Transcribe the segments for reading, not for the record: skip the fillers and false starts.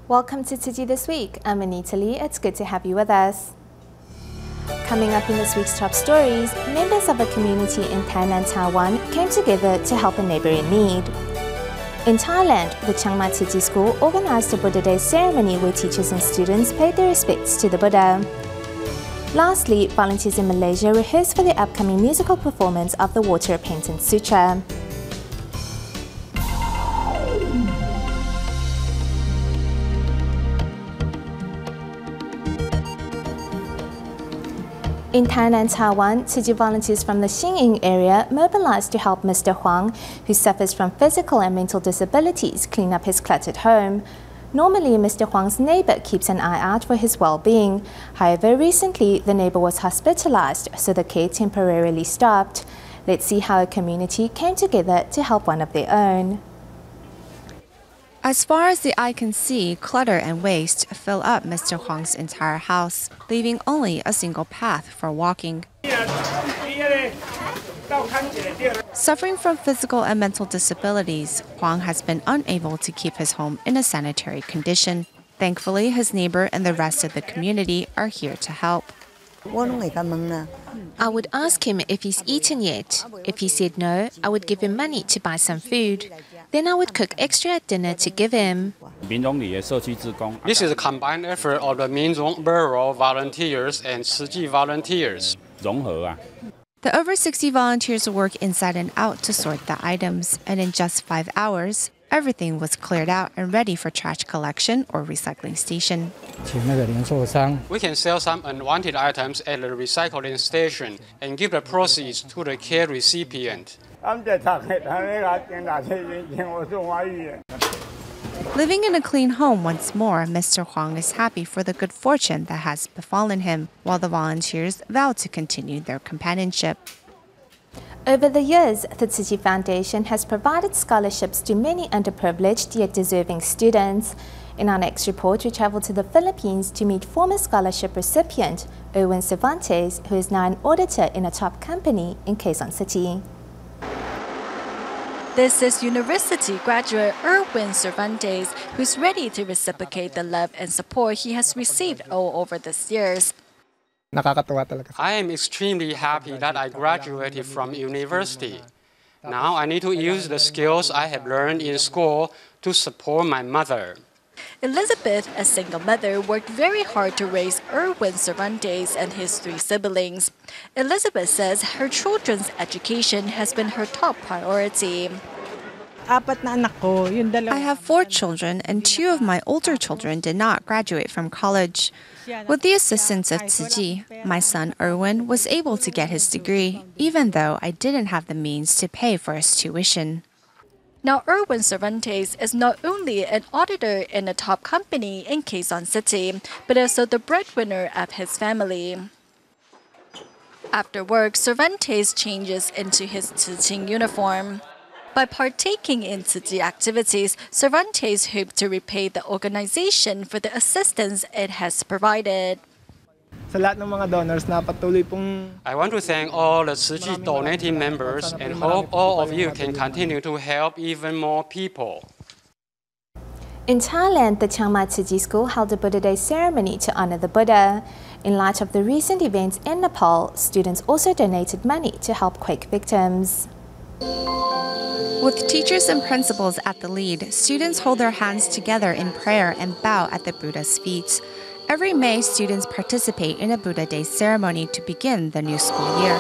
Welcome to Tzu Chi This Week. I'm Anita Lee. It's good to have you with us. Coming up in this week's top stories, members of a community in Tainan, Taiwan came together to help a neighbor in need. In Thailand, the Chiang school organized a Buddha Day ceremony where teachers and students paid their respects to the Buddha. Lastly, volunteers in Malaysia rehearsed for the upcoming musical performance of the Water Repentance Sutra. In Tainan, Taiwan, Tzu Chi volunteers from the Chiang area mobilized to help Mr. Huang, who suffers from physical and mental disabilities, clean up his cluttered home. Normally, Mr. Huang's neighbor keeps an eye out for his well-being. However, recently, the neighbor was hospitalized, so the care temporarily stopped. Let's see how a community came together to help one of their own. As far as the eye can see, clutter and waste fill up Mr. Huang's entire house, leaving only a single path for walking. Suffering from physical and mental disabilities, Huang has been unable to keep his home in a sanitary condition. Thankfully, his neighbor and the rest of the community are here to help. I would ask him if he's eaten yet. If he said no, I would give him money to buy some food. Then I would cook extra at dinner to give him. This is a combined effort of the Minzong Borough volunteers and Tzu Chi volunteers. The over 60 volunteers work inside and out to sort the items, and in just 5 hours, everything was cleared out and ready for trash collection or recycling station. We can sell some unwanted items at the recycling station and give the proceeds to the care recipient. Living in a clean home once more, Mr. Huang is happy for the good fortune that has befallen him, while the volunteers vow to continue their companionship. Over the years, the Tzu Chi Foundation has provided scholarships to many underprivileged yet deserving students. In our next report, we travel to the Philippines to meet former scholarship recipient Erwin Cervantes, who is now an auditor in a top company in Quezon City. This is university graduate Erwin Cervantes, who's ready to reciprocate the love and support he has received all over these years. I am extremely happy that I graduated from university. Now I need to use the skills I have learned in school to support my mother. Elizabeth, a single mother, worked very hard to raise Erwin Cervantes and his 3 siblings. Elizabeth says her children's education has been her top priority. I have 4 children, and 2 of my older children did not graduate from college. With the assistance of Tzu Chi, my son Erwin was able to get his degree, even though I didn't have the means to pay for his tuition. Now, Erwin Cervantes is not only an auditor in a top company in Quezon City, but also the breadwinner of his family. After work, Cervantes changes into his Tzu Chi uniform. By partaking in Tzu Chi activities, Cervantes hoped to repay the organization for the assistance it has provided. I want to thank all the Tzu Chi donating members and hope all of you can continue to help even more people. In Thailand, the Chiang Mai Tzu Chi school held a Buddha Day ceremony to honor the Buddha. In light of the recent events in Nepal, students also donated money to help quake victims. With teachers and principals at the lead, students hold their hands together in prayer and bow at the Buddha's feet. Every May, students participate in a Buddha Day ceremony to begin the new school year.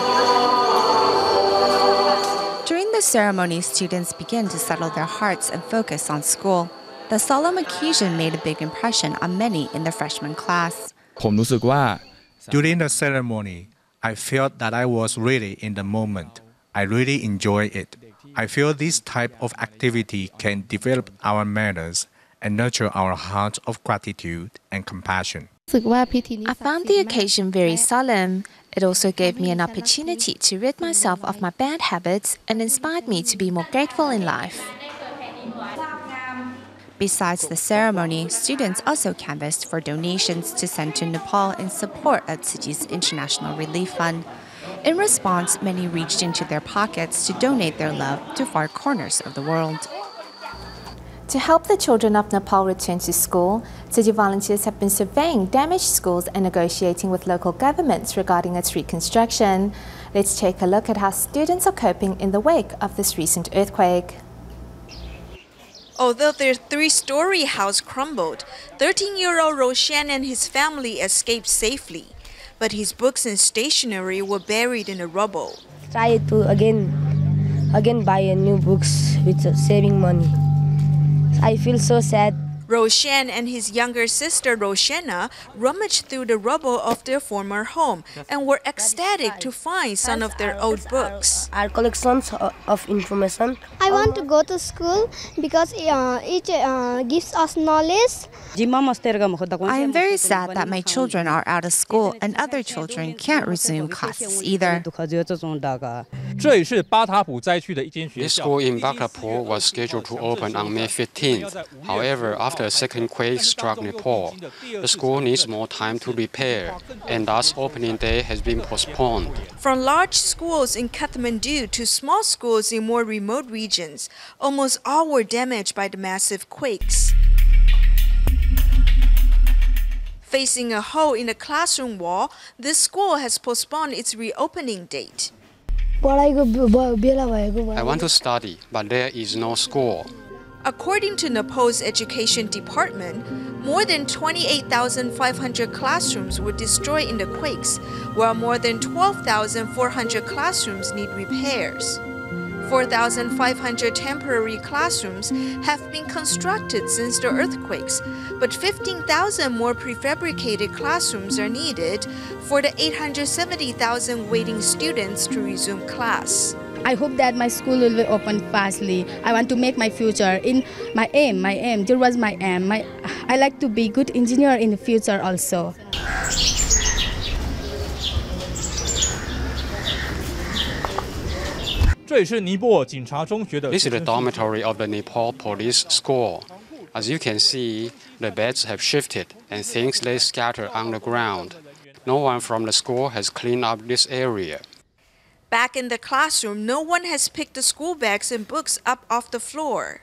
During the ceremony, students begin to settle their hearts and focus on school. The solemn occasion made a big impression on many in the freshman class. During the ceremony, I felt that I was really in the moment. I really enjoy it. I feel this type of activity can develop our manners and nurture our hearts of gratitude and compassion. I found the occasion very solemn. It also gave me an opportunity to rid myself of my bad habits and inspired me to be more grateful in life. Besides the ceremony, students also canvassed for donations to send to Nepal in support of Tzu Chi's International Relief Fund. In response, many reached into their pockets to donate their love to far corners of the world. To help the children of Nepal return to school, Tzu Chi volunteers have been surveying damaged schools and negotiating with local governments regarding its reconstruction. Let's take a look at how students are coping in the wake of this recent earthquake. Although their three-story house crumbled, 13-year-old Roshan and his family escaped safely. But his books and stationery were buried in the rubble. Try to again buy a new books with saving money. I feel so sad. Roshan and his younger sister Roshana rummaged through the rubble of their former home and were ecstatic to find some of their old books. Our collections of information. I want to go to school because it gives us knowledge. I am very sad that my children are out of school and other children can't resume classes either. This school in Bhaktapur was scheduled to open on May 15th. However, after a second quake struck Nepal, the school needs more time to repair, and thus opening day has been postponed. From large schools in Kathmandu to small schools in more remote regions, almost all were damaged by the massive quakes. Facing a hole in the classroom wall, this school has postponed its reopening date. I want to study, but there is no school. According to Nepal's Education Department, more than 28,500 classrooms were destroyed in the quakes, while more than 12,400 classrooms need repairs. 4,500 temporary classrooms have been constructed since the earthquakes, but 15,000 more prefabricated classrooms are needed for the 870,000 waiting students to resume class. I hope that my school will be open fastly. I want to make my future in my aim. There was my aim. I like to be good engineer in the future also. This is the dormitory of the Nepal Police School. As you can see, the beds have shifted and things lay scattered on the ground. No one from the school has cleaned up this area. Back in the classroom, no one has picked the school bags and books up off the floor.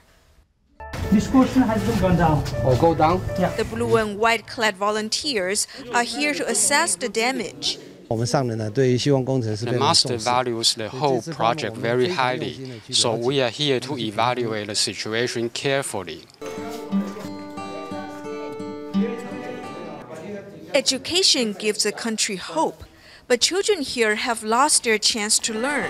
This portion has gone down. Oh, go down? Yeah. The blue and white clad volunteers are here to assess the damage. The master values the whole project very highly, so we are here to evaluate the situation carefully. Education gives a country hope, but children here have lost their chance to learn.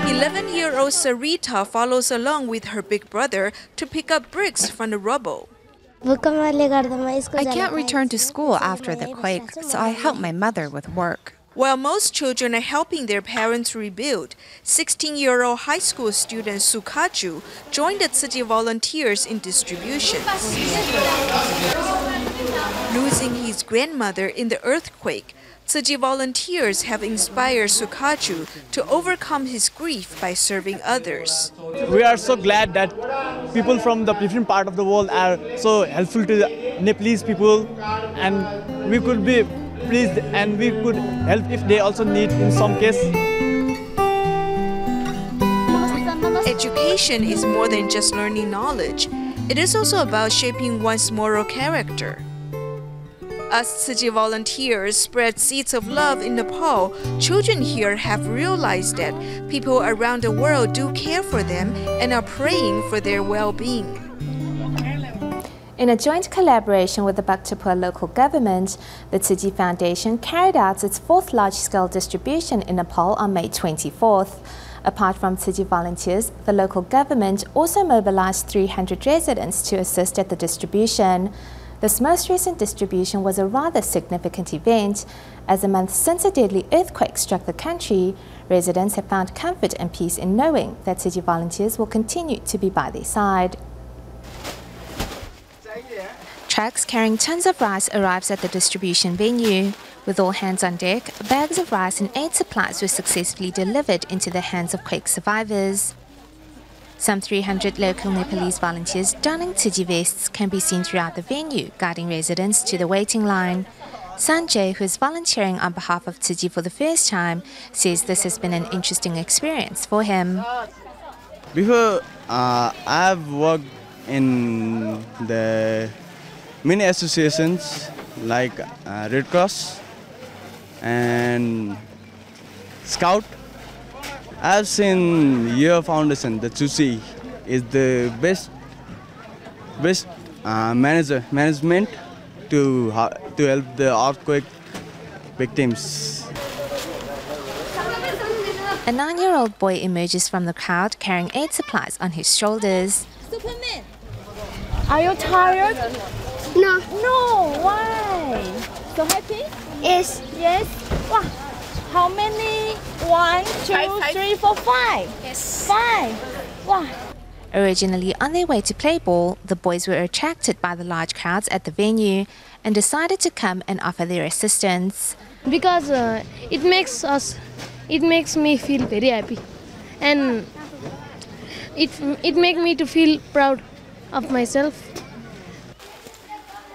11-year-old Sarita follows along with her big brother to pick up bricks from the rubble. I can't return to school after the quake, so I help my mother with work. While most children are helping their parents rebuild, 16-year-old high school student Sukaju joined the Tzu Chi volunteers in distribution. Losing his grandmother in the earthquake, Tzu Chi volunteers have inspired Sukaju to overcome his grief by serving others. We are so glad that people from the different part of the world are so helpful to the Nepalese people, and we could be pleased and we could help if they also need in some case. Education is more than just learning knowledge. It is also about shaping one's moral character. As Tzu Chi volunteers spread seeds of love in Nepal, children here have realized that people around the world do care for them and are praying for their well-being. In a joint collaboration with the Bhaktapur local government, the Tzu Chi Foundation carried out its fourth large-scale distribution in Nepal on May 24th. Apart from Tzu Chi volunteers, the local government also mobilized 300 residents to assist at the distribution. This most recent distribution was a rather significant event. As a month since a deadly earthquake struck the country, residents have found comfort and peace in knowing that Tzu Chi volunteers will continue to be by their side. Trucks carrying tons of rice arrives at the distribution venue. With all hands on deck, bags of rice and aid supplies were successfully delivered into the hands of quake survivors. Some 300 local Nepalese volunteers donning Tzu Chi vests can be seen throughout the venue, guiding residents to the waiting line. Sanjay, who is volunteering on behalf of Tzu Chi for the first time, says this has been an interesting experience for him. Before I've worked in the many associations like Red Cross and Scout. I've seen your foundation, the Tzu Chi, is the best management to help the earthquake victims. A 9-year-old boy emerges from the crowd carrying aid supplies on his shoulders. Superman, are you tired? No. No, why? So happy? Yes. Yes. Wow. How many? 1, 2, 3, 4, 5. Yes. 5. Wow. Originally on their way to play ball, the boys were attracted by the large crowds at the venue and decided to come and offer their assistance. Because it makes me feel very happy, and it makes me to feel proud of myself.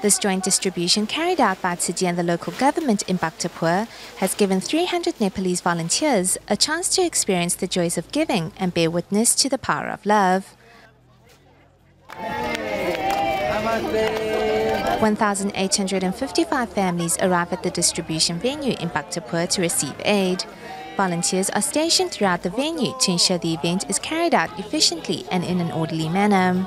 This joint distribution carried out by Tzu Chi and the local government in Bhaktapur has given 300 Nepalese volunteers a chance to experience the joys of giving and bear witness to the power of love. 1,855 families arrive at the distribution venue in Bhaktapur to receive aid. Volunteers are stationed throughout the venue to ensure the event is carried out efficiently and in an orderly manner.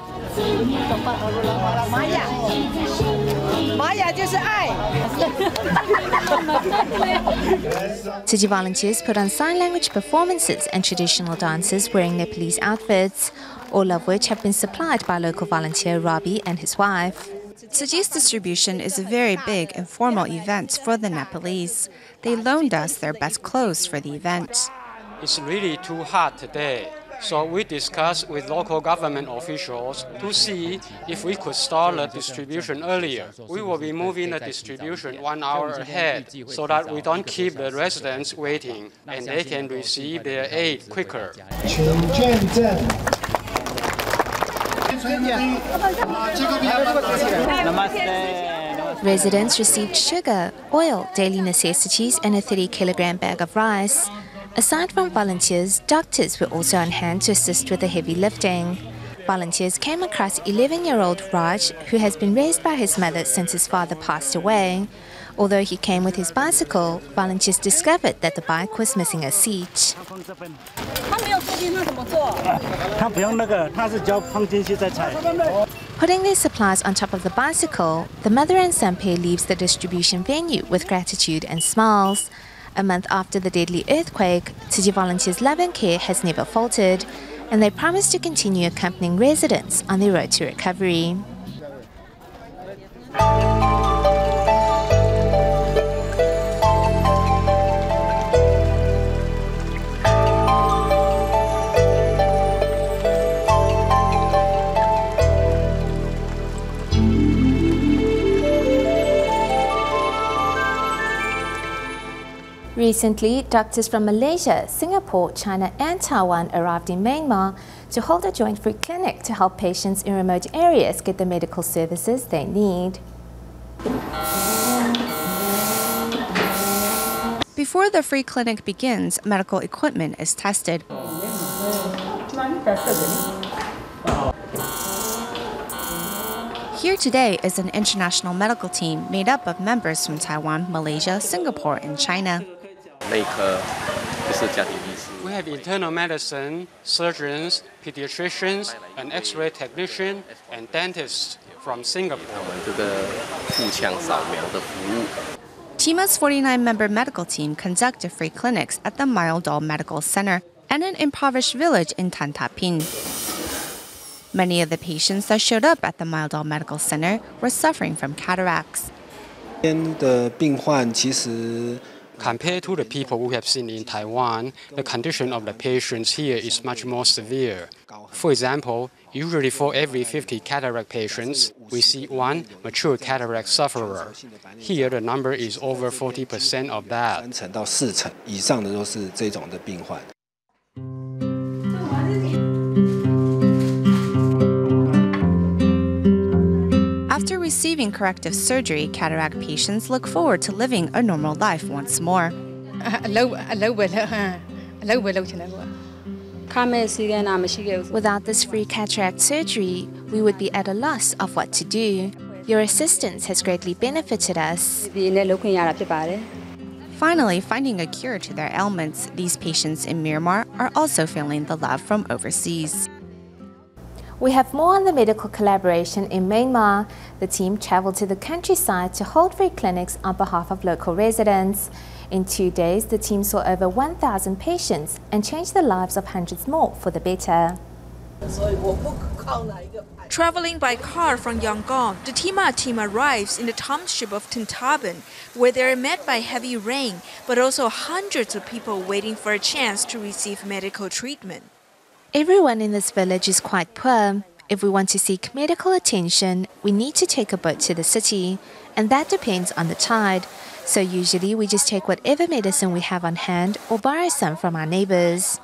Tzu Chi volunteers put on sign language performances and traditional dances wearing Nepalese outfits, all of which have been supplied by local volunteer Robbie and his wife. Tzu Chi's distribution is a very big and formal event for the Nepalese. They loaned us their best clothes for the event. It's really too hot today, so we discussed with local government officials to see if we could start the distribution earlier. We will be moving the distribution 1 hour ahead so that we don't keep the residents waiting and they can receive their aid quicker. Residents received sugar, oil, daily necessities, and a 30-kilogram bag of rice. Aside from volunteers, doctors were also on hand to assist with the heavy lifting. Volunteers came across 11-year-old Raj, who has been raised by his mother since his father passed away. Although he came with his bicycle, volunteers discovered that the bike was missing a seat. Putting their supplies on top of the bicycle, the mother and son pair leaves the distribution venue with gratitude and smiles. A month after the deadly earthquake, Tzu Chi volunteers' love and care has never faltered, and they promise to continue accompanying residents on their road to recovery. Recently, doctors from Malaysia, Singapore, China and Taiwan arrived in Myanmar to hold a joint free clinic to help patients in remote areas get the medical services they need. Before the free clinic begins, medical equipment is tested. Here today is an international medical team made up of members from Taiwan, Malaysia, Singapore and China. We have internal medicine, surgeons, pediatricians, an X-ray technician, and dentists from Singapore. TIMA's 49-member medical team conducted free clinics at the Myaldol Medical Center and an impoverished village in Tan Ta Pin. Many of the patients that showed up at the Myaldol Medical Center were suffering from cataracts. Compared to the people we have seen in Taiwan, the condition of the patients here is much more severe. For example, usually for every 50 cataract patients, we see one mature cataract sufferer. Here, the number is over 40% of that. After receiving corrective surgery, cataract patients look forward to living a normal life once more. Without this free cataract surgery, we would be at a loss of what to do. Your assistance has greatly benefited us. Finally, finding a cure to their ailments, these patients in Myanmar are also feeling the love from overseas. We have more on the medical collaboration in Myanmar. The team traveled to the countryside to hold free clinics on behalf of local residents. In 2 days, the team saw over 1,000 patients and changed the lives of hundreds more for the better. Traveling by car from Yangon, the Tima team arrives in the township of Tintaban, where they are met by heavy rain, but also hundreds of people waiting for a chance to receive medical treatment. Everyone in this village is quite poor. If we want to seek medical attention, we need to take a boat to the city, and that depends on the tide. So usually we just take whatever medicine we have on hand or borrow some from our neighbors.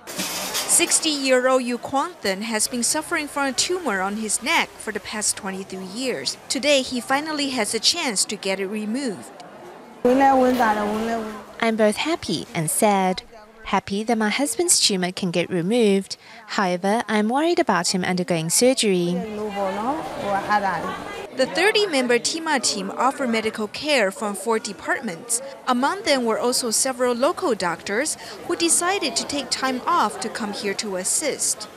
60-year-old Yu Kwangthen has been suffering from a tumor on his neck for the past 23 years. Today, he finally has a chance to get it removed. I'm both happy and sad. Happy that my husband's tumor can get removed. However, I'm worried about him undergoing surgery. The 30-member Tima team offer medical care from 4 departments. Among them were also several local doctors who decided to take time off to come here to assist.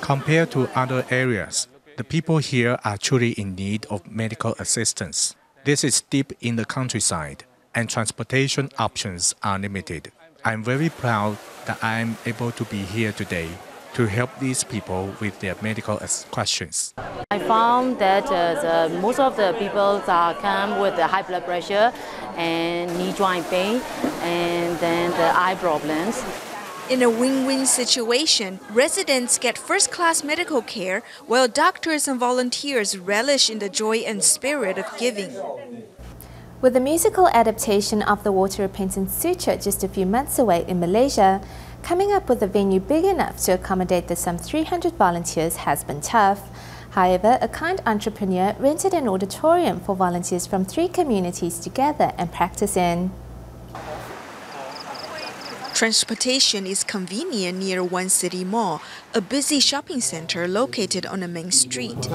Compared to other areas, the people here are truly in need of medical assistance. This is deep in the countryside, and transportation options are limited. I'm very proud that I'm able to be here today to help these people with their medical questions. I found that most of the people come with the high blood pressure and knee joint pain and then the eye problems. In a win-win situation, residents get first-class medical care while doctors and volunteers relish in the joy and spirit of giving. With the musical adaptation of the Water Repentance Sutra just a few months away in Malaysia, coming up with a venue big enough to accommodate the some 300 volunteers has been tough. However, a kind entrepreneur rented an auditorium for volunteers from 3 communities to gather and practice in. Transportation is convenient near One City Mall, a busy shopping center located on a main street.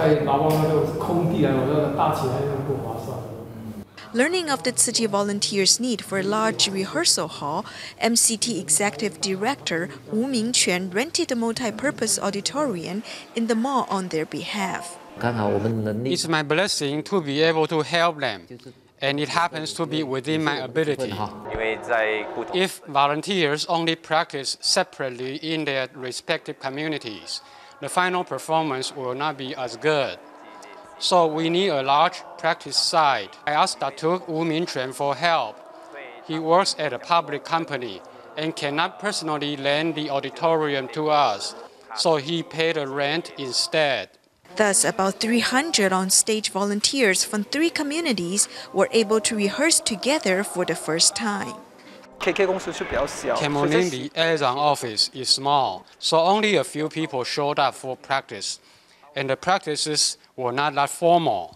Learning of the Tzu Chi volunteers' need for a large rehearsal hall, MCT Executive Director Wu Mingquan rented a multi-purpose auditorium in the mall on their behalf. It's my blessing to be able to help them, and it happens to be within my ability. If volunteers only practice separately in their respective communities, the final performance will not be as good. So we need a large practice site. I asked Datuk Wu Mingquan for help. He works at a public company and cannot personally lend the auditorium to us, so he paid a rent instead. Thus, about 300 on-stage volunteers from 3 communities were able to rehearse together for the first time. Kemoning, the Elzang office is small, so only a few people showed up for practice, and the practices were not that formal.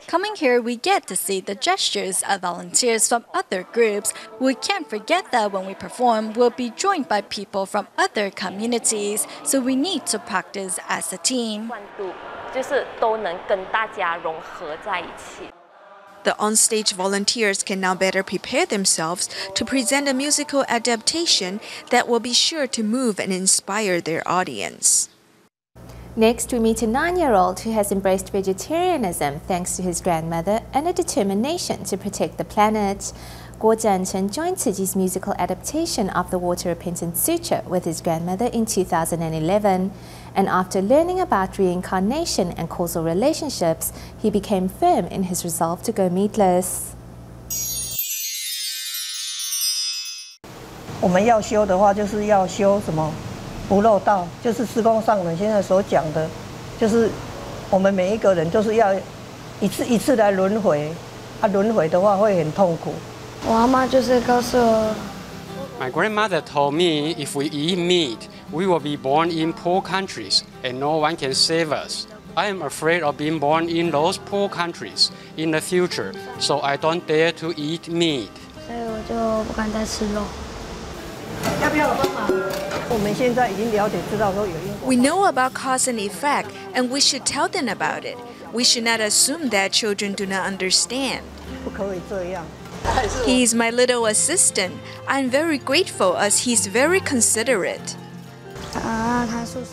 Coming here, we get to see the gestures of volunteers from other groups. We can't forget that when we perform, we'll be joined by people from other communities, so we need to practice as a team. The on-stage volunteers can now better prepare themselves to present a musical adaptation that will be sure to move and inspire their audience. Next, we meet a 9-year-old who has embraced vegetarianism thanks to his grandmother and a determination to protect the planet. Guo Jianchen joined Tzu Chi's musical adaptation of the Water Repentance Sutra with his grandmother in 2011. And after learning about reincarnation and causal relationships, he became firm in his resolve to go meatless. 我们要修的话，就是要修什么？不漏道，就是师公上人现在所讲的，就是我们每一个人都是要一次一次来轮回，轮回的话会很痛苦。我阿妈就是告诉我。My grandmother told me if we eat meat, we will be born in poor countries and no one can save us. I am afraid of being born in those poor countries in the future, so I don't dare to eat meat. 所以我就不敢再吃肉。We know about cause and effect, and we should tell them about it. We should not assume that children do not understand. He is my little assistant. I'm very grateful as he's very considerate.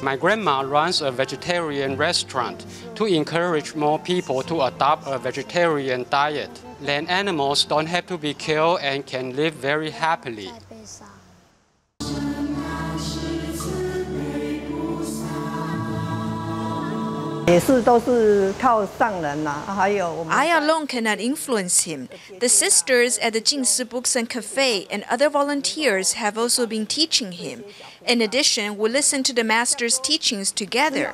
My grandma runs a vegetarian restaurant to encourage more people to adopt a vegetarian diet. Then animals don't have to be killed and can live very happily. I alone cannot influence him. The sisters at the Jingsi Books and Cafe and other volunteers have also been teaching him. In addition, we listen to the master's teachings together.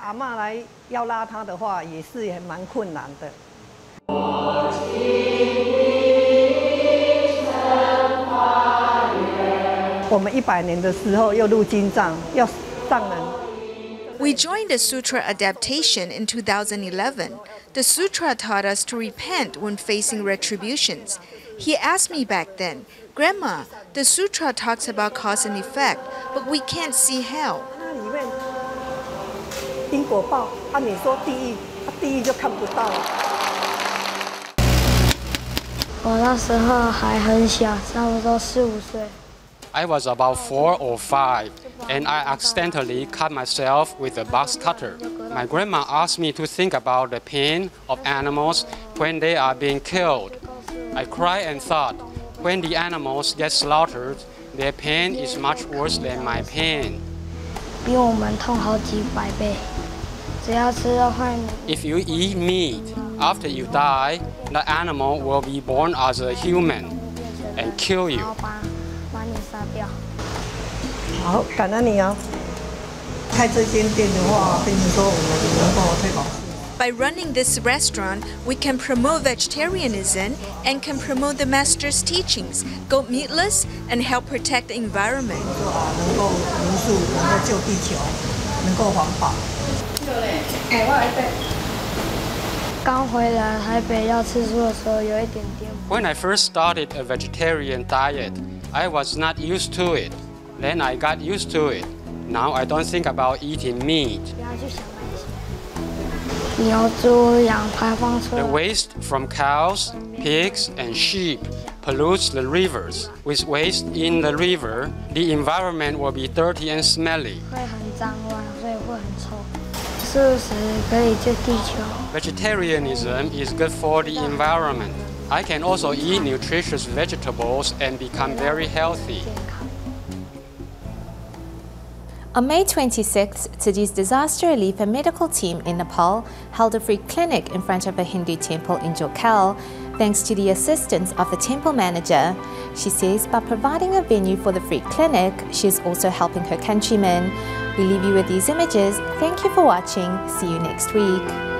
We joined the Sutra adaptation in 2011. The Sutra taught us to repent when facing retributions. He asked me back then, "Grandma, the Sutra talks about cause and effect, but we can't see hell." 因果报，你说地狱，地狱就看不到。我那时候还很小，差不多4、5岁。I was about 4 or 5, and I accidentally cut myself with a box cutter. My grandma asked me to think about the pain of animals when they are being killed. I cried and thought, when the animals get slaughtered, their pain is much worse than my pain. 比我们痛好几百倍。只要吃肉会。If you eat meat, after you die, the animal will be born as a human and kill you. 把你杀掉。好，感恩你哦。开这间店的话，变成说我们能够推广。By running this restaurant, we can promote vegetarianism and can promote the master's teachings, go meatless, and help protect the environment. 能够民宿，能够救地球，能够环保。刚回来台北要吃素的时候，有一点颠簸。When I first started a vegetarian diet, I was not used to it. Then I got used to it. Now I don't think about eating meat. 不要去想那些。牛、猪、羊排放出来。 The waste from cows, pigs, and sheep pollutes the rivers. With waste in the river, the environment will be dirty and smelly. 会很脏乱，所以会很臭。素食可以救地球。 Vegetarianism is good for the environment. I can also eat nutritious vegetables and become very healthy. On May 26th, Tzu Chi's disaster relief and medical team in Nepal held a free clinic in front of a Hindu temple in Jokhel, thanks to the assistance of the temple manager. She says by providing a venue for the free clinic, she is also helping her countrymen. We leave you with these images. Thank you for watching. See you next week.